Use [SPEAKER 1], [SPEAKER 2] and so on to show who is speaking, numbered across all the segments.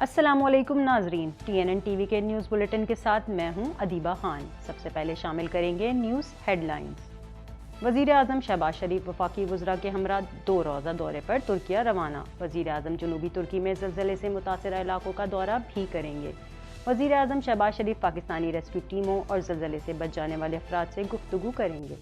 [SPEAKER 1] السلام علیکم ناظرین، TNN ٹی وی کے نیوز بلیٹن کے ساتھ میں ہوں ادیبہ خان۔ سب سے پہلے شامل کریں گے نیوز ہیڈ لائنز۔ وزیر اعظم شہباز شریف وفاقی وزراء کے ہمراہ 2 روزہ دورے پر ترکیہ روانہ۔ وزیر اعظم جنوبی ترکی میں زلزلے سے متاثرہ علاقوں کا دورہ بھی کریں گے۔ وزیر اعظم شہباز شریف پاکستانی ریسکیو ٹیموں اور زلزلے سے بچ جانے والے افراد سے گفتگو کریں گے۔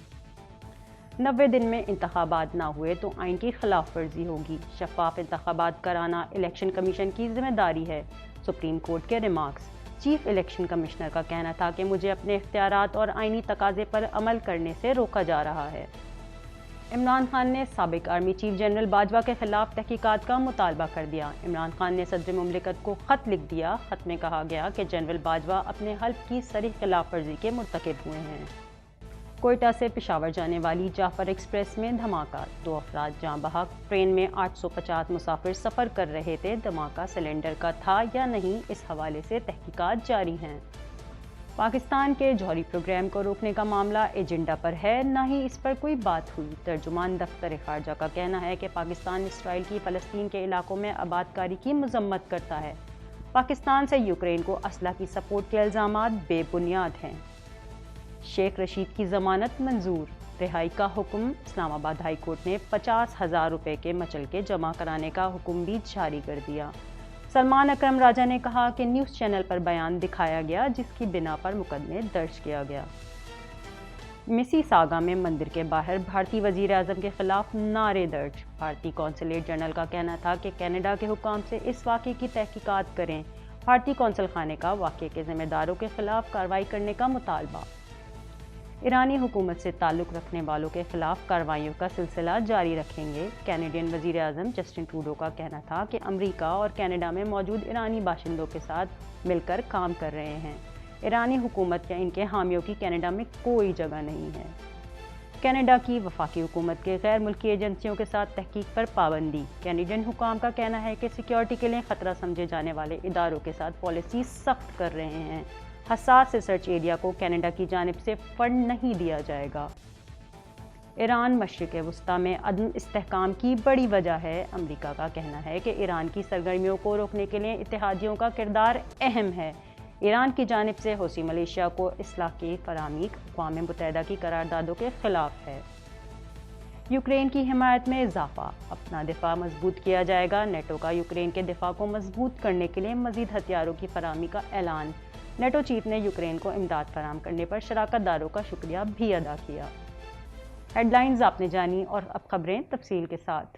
[SPEAKER 1] 90 دن میں انتخابات نہ ہوئے تو آئین کی خلاف ورزی ہوگی، شفاف انتخابات کرانا الیکشن کمیشن کی ذمہ داری ہے، سپریم کورٹ کے ریمارکس۔ چیف الیکشن کمشنر کا کہنا تھا کہ مجھے اپنے اختیارات اور آئینی تقاضے پر عمل کرنے سے روکا جا رہا ہے۔ عمران خان نے سابق آرمی چیف جنرل باجوہ کے خلاف تحقیقات کا مطالبہ کر دیا۔ عمران خان نے صدر مملکت کو خط لکھ دیا۔ خط میں کہا گیا کہ جنرل باجوہ اپنے حلف کی صریح خلاف ورزی کے مرتکب ہوئے ہیں۔ کوئٹہ سے پشاور جانے والی جعفر ایکسپریس میں دھماکہ، 2 افراد جاں بحق۔ ٹرین میں 850 مسافر سفر کر رہے تھے۔ دھماکہ سلنڈر کا تھا یا نہیں، اس حوالے سے تحقیقات جاری ہیں۔ پاکستان کے جوہری پروگرام کو روکنے کا معاملہ ایجنڈا پر ہے، نہ ہی اس پر کوئی بات ہوئی۔ ترجمان دفتر خارجہ کا کہنا ہے کہ پاکستان اسرائیل کی فلسطین کے علاقوں میں آباد کاری کی مذمت کرتا ہے۔ پاکستان سے یوکرین کو اسلحہ کی سپورٹ کے الزامات بے بنیاد ہیں۔ شیخ رشید کی ضمانت منظور، رہائی کا حکم۔ اسلام آباد ہائی کورٹ نے 50,000 روپے کے مچلکے جمع کرانے کا حکم بھی جاری کر دیا۔ سلمان اکرم راجہ نے کہا کہ نیوز چینل پر بیان دکھایا گیا جس کی بنا پر مقدمے درج کیا گیا۔ مسی ساگا میں مندر کے باہر بھارتی وزیر اعظم کے خلاف نعرے درج۔ بھارتی قونصلیٹ جنرل کا کہنا تھا کہ کینیڈا کے حکام سے اس واقعے کی تحقیقات کریں۔ بھارتی قونصل خانے کا واقعے کے ذمہ داروں کے خلاف کارروائی کرنے کا مطالبہ۔ ایرانی حکومت سے تعلق رکھنے والوں کے خلاف کارروائیوں کا سلسلہ جاری رکھیں گے۔ کینیڈین وزیر اعظم جسٹن ٹروڈو کا کہنا تھا کہ امریکہ اور کینیڈا میں موجود ایرانی باشندوں کے ساتھ مل کر کام کر رہے ہیں۔ ایرانی حکومت یا ان کے حامیوں کی کینیڈا میں کوئی جگہ نہیں ہے۔ کینیڈا کی وفاقی حکومت کے غیر ملکی ایجنسیوں کے ساتھ تحقیق پر پابندی۔ کینیڈین حکام کا کہنا ہے کہ سیکیورٹی کے لیے خطرہ سمجھے جانے والے اداروں کے ساتھ پالیسی سخت کر رہے ہیں۔ حساس ریسرچ ایریا کو کینیڈا کی جانب سے فنڈ نہیں دیا جائے گا۔ ایران مشرق وسطیٰ میں عدم استحکام کی بڑی وجہ ہے۔ امریکہ کا کہنا ہے کہ ایران کی سرگرمیوں کو روکنے کے لیے اتحادیوں کا کردار اہم ہے۔ ایران کی جانب سے حوثی ملیشیا کو اسلحہ کی فراہمی اقوام متحدہ کی قراردادوں کے خلاف ہے۔ یوکرین کی حمایت میں اضافہ، اپنا دفاع مضبوط کیا جائے گا۔ نیٹو کا یوکرین کے دفاع کو مضبوط کرنے کے لیے مزید ہتھیاروں کی فراہمی کا اعلان۔ نیٹو چیف نے یوکرین کو امداد فراہم کرنے پر شراکت داروں کا شکریہ بھی ادا کیا۔ ہیڈ لائنز آپ نے جانی اور اب خبریں تفصیل کے ساتھ۔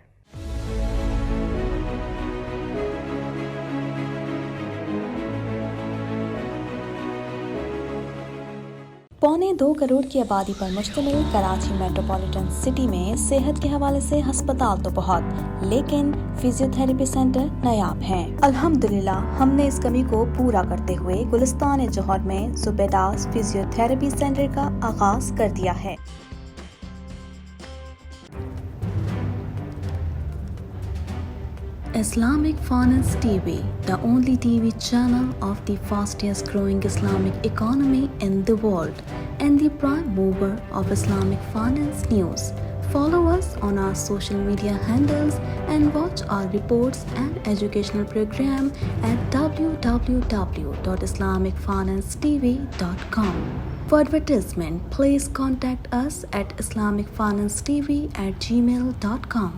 [SPEAKER 2] پونے 2 کروڑ کی آبادی پر مشتمل کراچی میٹروپولیٹن سٹی میں صحت کے حوالے سے ہسپتال تو بہت، لیکن فزیو تھراپی سینٹر نایاب ہیں۔ الحمدللہ ہم نے اس کمی کو پورا کرتے ہوئے گلستان جوہر میں زبیداس فزیو تھراپی سینٹر کا آغاز کر دیا ہے۔ Islamic Finance TV, the only TV channel of the fastest growing Islamic economy in the world and the prime mover of Islamic finance news. Follow us on our social media handles and watch our reports and educational program at www.islamicfinancetv.com. For advertisement, please contact us at islamicfinancetv@gmail.com.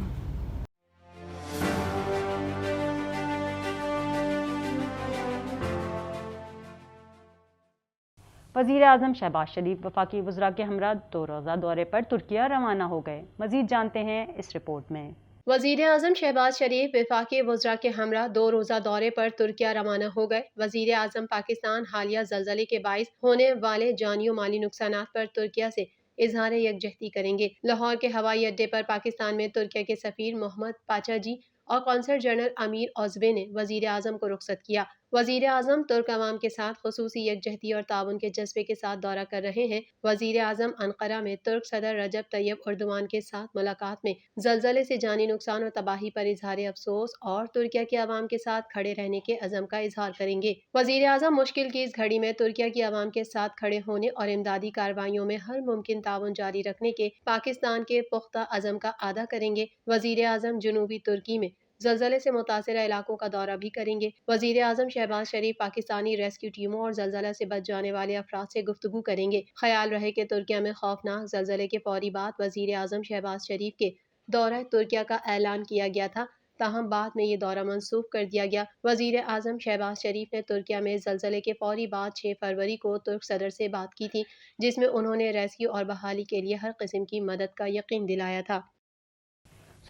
[SPEAKER 1] وزیر اعظم شہباز شریف وفاقی وزراء کے ہمراہ 2 روزہ دورے پر ترکیہ روانہ ہو گئے۔ مزید جانتے ہیں اس رپورٹ میں۔
[SPEAKER 3] وزیر اعظم شہباز شریف وفاقی وزراء کے ہمراہ 2 روزہ دورے پر ترکیہ روانہ ہو گئے۔ وزیر اعظم پاکستان حالیہ زلزلے کے باعث ہونے والے جانی و مالی نقصانات پر ترکیہ سے اظہار یکجہتی کریں گے۔ لاہور کے ہوائی اڈے پر پاکستان میں ترکیہ کے سفیر محمد پاچا جی اور قونصل جنرل امیر اوزبے نے وزیر اعظم کو رخصت کیا۔ وزیر اعظم ترک عوام کے ساتھ خصوصی یکجہتی اور تعاون کے جذبے کے ساتھ دورہ کر رہے ہیں۔ وزیر اعظم انقرہ میں ترک صدر رجب طیب اردوان کے ساتھ ملاقات میں زلزلے سے جانی نقصان اور تباہی پر اظہار افسوس اور ترکیہ کے عوام کے ساتھ کھڑے رہنے کے عزم کا اظہار کریں گے۔ وزیر اعظم مشکل کی اس گھڑی میں ترکیہ کی عوام کے ساتھ کھڑے ہونے اور امدادی کارروائیوں میں ہر ممکن تعاون جاری رکھنے کے پاکستان کے پختہ عزم کا اعادہ کریں گے۔ وزیر اعظم جنوبی ترکی میں زلزلے سے متاثرہ علاقوں کا دورہ بھی کریں گے۔ وزیر اعظم شہباز شریف پاکستانی ریسکیو ٹیموں اور زلزلہ سے بچ جانے والے افراد سے گفتگو کریں گے۔ خیال رہے کہ ترکیہ میں خوفناک زلزلے کے فوری بعد وزیر اعظم شہباز شریف کے دورہ ترکیہ کا اعلان کیا گیا تھا، تاہم بعد میں یہ دورہ منسوخ کر دیا گیا۔ وزیر اعظم شہباز شریف نے ترکیہ میں زلزلے کے فوری بعد 6 فروری کو ترک صدر سے بات کی تھی، جس میں انہوں نے ریسکیو اور بحالی کے لیے ہر قسم کی مدد کا یقین دلایا تھا۔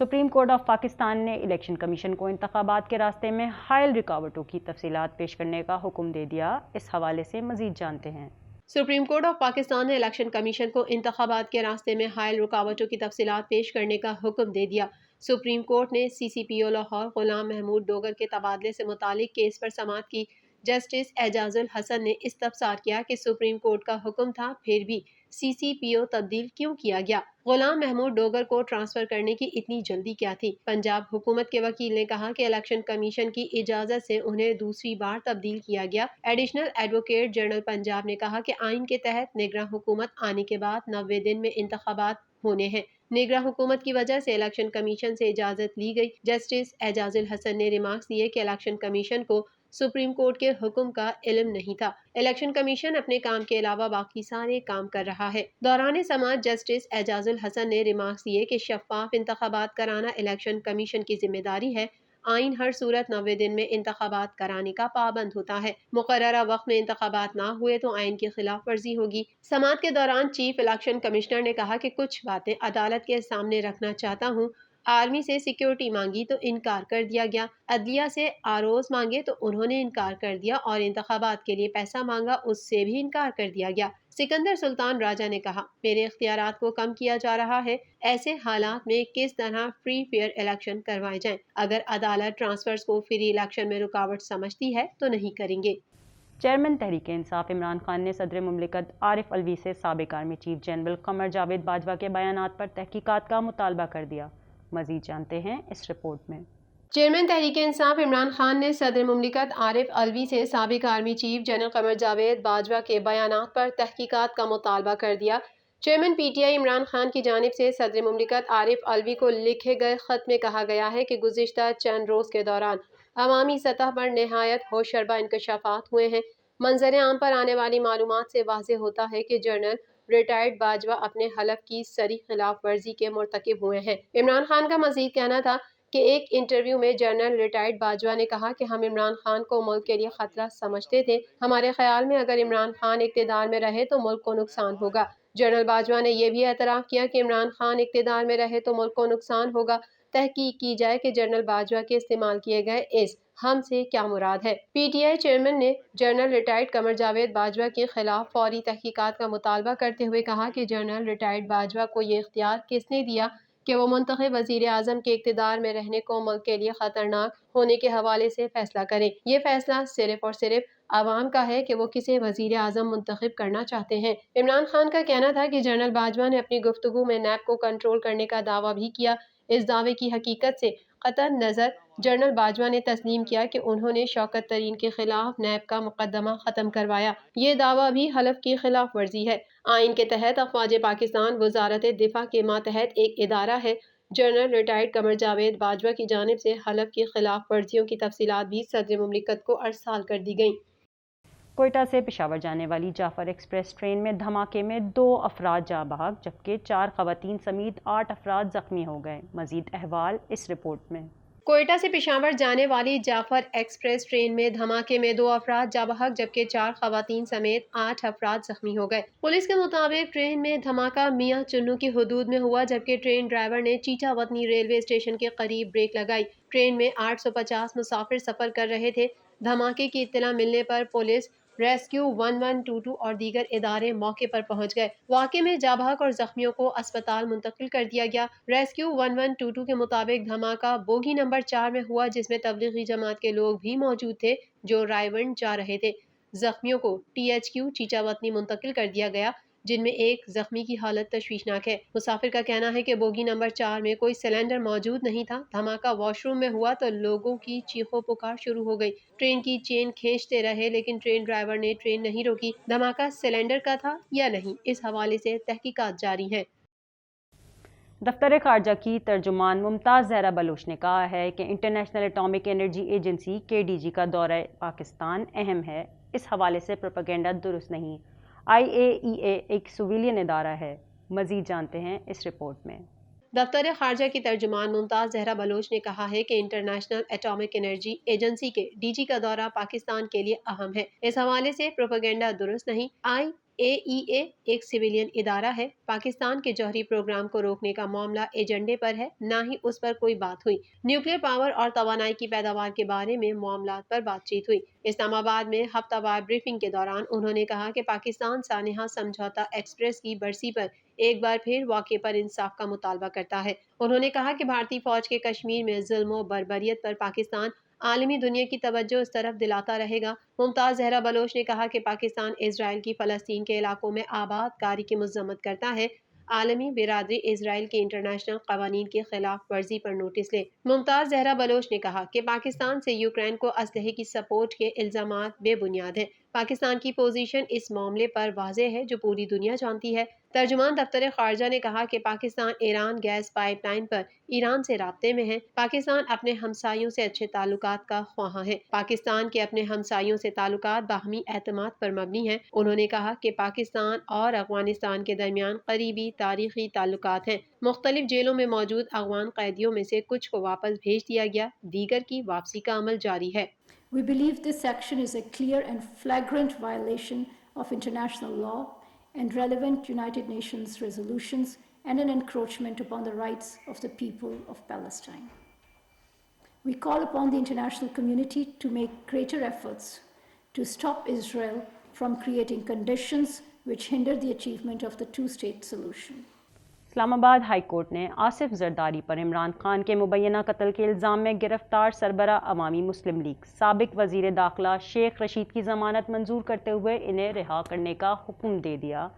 [SPEAKER 1] سپریم کورٹ آف پاکستان نے الیکشن کمیشن کو انتخابات کے راستے میں حائل رکاوٹوں کی تفصیلات پیش کرنے کا حکم دے دیا۔ اس حوالے سے مزید جانتے ہیں۔
[SPEAKER 3] سپریم کورٹ آف پاکستان نے الیکشن کمیشن کو انتخابات کے راستے میں حائل رکاوٹوں کی تفصیلات پیش کرنے کا حکم دے دیا۔ سپریم کورٹ نے سی سی پی او لاہور غلام محمود ڈوگر کے تبادلے سے متعلق کیس پر سماعت کی۔ جسٹس اعجاز الحسن نے استفسار کیا کہ سپریم کورٹ کا حکم تھا، پھر بھی سی سی پی او تبدیل کیوں کیا گیا؟ غلام محمود ڈوگر کو ٹرانسفر کرنے کی اتنی جلدی کیا تھی؟ پنجاب حکومت کے وکیل نے کہا کہ الیکشن کمیشن کی اجازت سے انہیں دوسری بار تبدیل کیا گیا۔ ایڈیشنل ایڈوکیٹ جنرل پنجاب نے کہا کہ آئین کے تحت نگراں حکومت آنے کے بعد 90 دن میں انتخابات ہونے ہیں۔ نگراں حکومت کی وجہ سے الیکشن کمیشن سے اجازت لی گئی۔ جسٹس اعجاز الحسن نے ریمارکس دیے کہ الیکشن کمیشن کو سپریم کورٹ کے حکم کا علم نہیں تھا۔ الیکشن کمیشن اپنے کام کے علاوہ باقی سارے کام کر رہا ہے۔ دوران سماعت جسٹس اعجاز الحسن نے ریمارکس دیے کہ شفاف انتخابات کرانا الیکشن کمیشن کی ذمہ داری ہے۔ آئین ہر صورت 90 دن میں انتخابات کرانے کا پابند ہوتا ہے۔ مقررہ وقت میں انتخابات نہ ہوئے تو آئین کی خلاف ورزی ہوگی۔ سماعت کے دوران چیف الیکشن کمشنر نے کہا کہ کچھ باتیں عدالت کے سامنے رکھنا چاہتا ہوں۔ آرمی سے سیکیورٹی مانگی تو انکار کر دیا گیا، عدلیہ سے آروز مانگے تو انہوں نے انکار کر دیا، اور انتخابات کے لیے پیسہ مانگا، اس سے بھی انکار کر دیا گیا۔ سکندر سلطان راجہ نے کہا، میرے اختیارات کو کم کیا جا رہا ہے۔ ایسے حالات میں کس طرح فری فیئر الیکشن کروائے جائیں؟ اگر عدالت ٹرانسفرز کو فری الیکشن میں رکاوٹ سمجھتی ہے تو نہیں کریں گے۔
[SPEAKER 1] چیئرمین تحریک انصاف عمران خان نے صدر مملکت عارف الوی سے سابق army chief general Qamar Javed Bajwa کے بیانات پر تحقیقات کا مطالبہ کر دیا۔ مزید جانتے ہیں اس رپورٹ میں۔
[SPEAKER 3] چیئرمین تحریک انصاف عمران خان نے صدر مملکت عارف الوی سے سابق army chief general Qamar Javed Bajwa کے بیانات پر تحقیقات کا مطالبہ کر دیا۔ Chairman P T I Imran Khan کی جانب سے صدر مملکت عارف الوی کو لکھے گئے خط میں کہا گیا ہے کہ گزشتہ چند روز کے دوران عوامی سطح پر نہایت ہوشربا انکشافات ہوئے ہیں۔ منظر عام پر آنے والی معلومات سے واضح ہوتا ہے کہ جنرل ریٹائرڈ باجوہ اپنے حلف کی صریح خلاف ورزی کے مرتکب ہوئے ہیں۔ عمران خان کا مزید کہنا تھا کہ ایک انٹرویو میں جنرل ریٹائرڈ باجوہ نے کہا کہ ہم عمران خان کو ملک کے لیے خطرہ سمجھتے تھے۔ ہمارے خیال میں اگر عمران خان اقتدار میں رہے تو ملک کو نقصان ہوگا۔ جنرل باجوہ نے یہ بھی اعتراف کیا کہ عمران خان اقتدار میں رہے تو ملک کو نقصان ہوگا۔ تحقیق کی جائے کہ جنرل باجوہ کے استعمال کیے گئے اس ہم سے کیا مراد ہے۔ پی ٹی آئی چیئرمین نے جنرل ریٹائرڈ قمر جاوید باجوہ کے خلاف فوری تحقیقات کا مطالبہ کرتے ہوئے کہا کہ جنرل ریٹائرڈ باجوہ کو یہ اختیار کس نے دیا کہ وہ منتخب وزیر اعظم کے اقتدار میں رہنے کو ملک کے لیے خطرناک ہونے کے حوالے سے فیصلہ کریں؟ یہ فیصلہ صرف اور صرف عوام کا ہے کہ وہ کسے وزیر اعظم منتخب کرنا چاہتے ہیں۔ عمران خان کا کہنا تھا کہ جنرل باجوہ نے اپنی گفتگو میں نیب کو کنٹرول کرنے کا دعویٰ بھی کیا۔ اس دعوے کی حقیقت سے قطع نظر جنرل باجوہ نے تسلیم کیا کہ انہوں نے شوکت ترین کے خلاف نیب کا مقدمہ ختم کروایا۔ یہ دعویٰ بھی حلف کی خلاف ورزی ہے۔ آئین کے تحت افواج پاکستان وزارت دفاع کے ماتحت ایک ادارہ ہے۔ جنرل ریٹائرڈ قمر جاوید باجوہ کی جانب سے حلف کی خلاف ورزیوں کی تفصیلات بھی صدر مملکت کو ارسال کر دی گئیں۔
[SPEAKER 1] کوئٹہ سے پشاور جانے والی جعفر ایکسپریس ٹرین میں دھماکے میں 2 افراد جاں بحق جبکہ 4 خواتین سمیت 8 افراد زخمی ہو گئے۔ مزید احوال اس رپورٹ میں۔
[SPEAKER 3] کوئٹہ سے پشاور جانے والی جعفر ایکسپریس ٹرین میں دھماکے میں 2 افراد جاں بحق جبکہ 4 خواتین سمیت 8 افراد زخمی ہو گئے۔ پولیس کے مطابق ٹرین میں دھماکہ میاں چنو کی حدود میں ہوا جبکہ ٹرین ڈرائیور نے چیچا وطنی ریلوے اسٹیشن کے قریب بریک لگائی۔ ٹرین میں 850 مسافر سفر کر رہے تھے۔ دھماکے کی اطلاع ملنے پر پولیس، ریسکیو 1122 اور دیگر ادارے موقع پر پہنچ گئے۔ واقعے میں جاں بحق اور زخمیوں کو اسپتال منتقل کر دیا گیا۔ ریسکیو 1122 کے مطابق دھماکہ بوگی نمبر 4 میں ہوا جس میں تبلیغی جماعت کے لوگ بھی موجود تھے جو رائیونڈ جا رہے تھے۔ زخمیوں کو THQ چیچا وطنی منتقل کر دیا گیا جن میں ایک زخمی کی حالت تشویشناک ہے۔ مسافر کا کہنا ہے کہ بوگی نمبر 4 میں کوئی سلنڈر موجود نہیں تھا۔ دھماکہ واش روم میں ہوا تو لوگوں کی چیخو پکار شروع ہو گئی۔ ٹرین کی چین کھینچتے رہے لیکن ٹرین ڈرائیور نے ٹرین نہیں روکی۔ دھماکہ سلنڈر کا تھا یا نہیں، اس حوالے سے تحقیقات جاری ہیں۔
[SPEAKER 1] دفتر خارجہ کی ترجمان ممتاز زہرا بلوچ نے کہا ہے کہ international atomic energy agency KDG کا دورہ پاکستان اہم ہے، اس حوالے سے پروپیگنڈا درست نہیں۔ IAEA ایک سویلین ادارہ ہے۔ مزید جانتے ہیں اس رپورٹ میں۔
[SPEAKER 3] دفتر خارجہ کی ترجمان ممتاز زہرا بلوچ نے کہا ہے کہ انٹرنیشنل ایٹامک انرجی ایجنسی کے DG کا دورہ پاکستان کے لیے اہم ہے، اس حوالے سے پروپیگنڈا درست نہیں۔ IAEA ایک سویلین ادارہ ہے، پاکستان کے جوہری پروگرام کو روکنے کا معاملہ ایجنڈے پر ہے، نہ ہی اس پر کوئی بات ہوئی۔ نیوکلیئر پاور اور توانائی کی پیداوار کے بارے میں معاملات پر بات چیت ہوئی۔ اسلام آباد میں ہفتہ وار بریفنگ کے دوران انہوں نے کہا کہ پاکستان سانحہ سمجھوتہ ایکسپریس کی برسی پر ایک بار پھر واقعے پر انصاف کا مطالبہ کرتا ہے۔ انہوں نے کہا کہ بھارتی فوج کے کشمیر میں ظلم و بربریت پر پاکستان عالمی دنیا کی توجہ اس طرف دلاتا رہے گا۔ ممتاز زہرا بلوچ نے کہا کہ پاکستان اسرائیل کی فلسطین کے علاقوں میں آباد کاری کی مذمت کرتا ہے، عالمی برادری اسرائیل کے انٹرنیشنل قوانین کی خلاف ورزی پر نوٹس لے۔ ممتاز زہرا بلوچ نے کہا کہ پاکستان سے یوکرین کو اسلحے کی سپورٹ کے الزامات بے بنیاد ہیں۔ پاکستان کی پوزیشن اس معاملے پر واضح ہے جو پوری دنیا جانتی ہے۔ ترجمان دفتر خارجہ نے کہا کہ Pakistan Iran gas pipeline پر ایران سے رابطے میں ہے۔ پاکستان اپنے ہمسایوں سے اچھے تعلقات کا خواہاں ہے۔ پاکستان کے اپنے ہمسایوں سے تعلقات باہمی اعتماد پر مبنی ہیں۔ انہوں نے کہا کہ پاکستان اور افغانستان کے درمیان قریبی تاریخی تعلقات ہیں۔ مختلف جیلوں میں موجود افغان قیدیوں میں سے کچھ کو واپس بھیج دیا گیا، دیگر کی واپسی کا عمل جاری ہے۔
[SPEAKER 4] We believe this action is a clear and flagrant violation of international law and relevant United Nations resolutions and an encroachment upon the rights of the people of Palestine. We call upon the international community to make greater efforts to stop Israel from creating conditions which hinder the achievement of the two-state solution.
[SPEAKER 1] اسلام آباد high court نے آصف زرداری پر عمران خان کے مبینہ قتل کے الزام میں گرفتار سربراہ عوامی مسلم لیگ سابق وزیر داخلہ شیخ رشید کی ضمانت منظور کرتے ہوئے انہیں رہا کرنے کا حکم دے دیا۔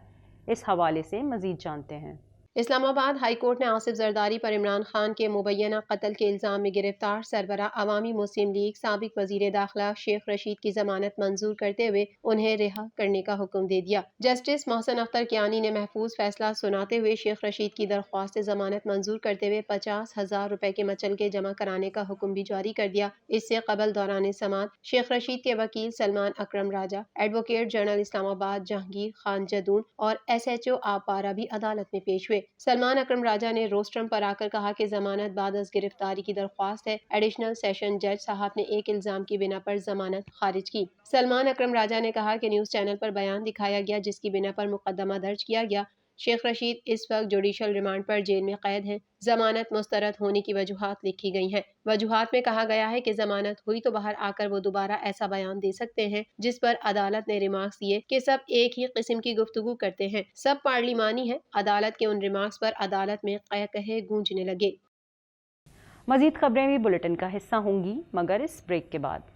[SPEAKER 1] اس حوالے سے مزید جانتے ہیں۔
[SPEAKER 3] اسلام آباد ہائی کورٹ نے آصف زرداری پر عمران خان کے مبینہ قتل کے الزام میں گرفتار سربراہ عوامی مسلم لیگ سابق وزیر داخلہ شیخ رشید کی ضمانت منظور کرتے ہوئے انہیں رہا کرنے کا حکم دے دیا۔ جسٹس محسن اختر کیانی نے محفوظ فیصلہ سناتے ہوئے شیخ رشید کی درخواست ضمانت منظور کرتے ہوئے 50,000 روپے کے مچلکے جمع کرانے کا حکم بھی جاری کر دیا۔ اس سے قبل دوران سماعت شیخ رشید کے وکیل سلمان اکرم راجہ، ایڈوکیٹ جنرل اسلام آباد جہانگیر خان جدون اور SHO آپ پارا بھی عدالت میں پیش ہوئے۔ سلمان اکرم راجہ نے روسٹرم پر آ کر کہا کہ ضمانت بعد از گرفتاری کی درخواست ہے۔ ایڈیشنل سیشن جج صاحب نے ایک الزام کی بنا پر ضمانت خارج کی۔ سلمان اکرم راجہ نے کہا کہ نیوز چینل پر بیان دکھایا گیا جس کی بنا پر مقدمہ درج کیا گیا۔ شیخ رشید اس وقت جوڈیشل ریمانڈ پر جیل میں قید ہیں۔ ضمانت مسترد ہونے کی وجوہات لکھی گئی ہیں۔ وجوہات میں کہا گیا ہے کہ ضمانت ہوئی تو باہر آ کر وہ دوبارہ ایسا بیان دے سکتے ہیں جس پر عدالت نے ریمارکس دیے کہ سب ایک ہی قسم کی گفتگو کرتے ہیں، سب پارلیمانی ہیں۔ عدالت کے ان ریمارکس پر عدالت میں قہقہے گونجنے لگے۔
[SPEAKER 1] مزید خبریں بھی بلیٹن کا حصہ ہوں گی مگر اس بریک کے بعد۔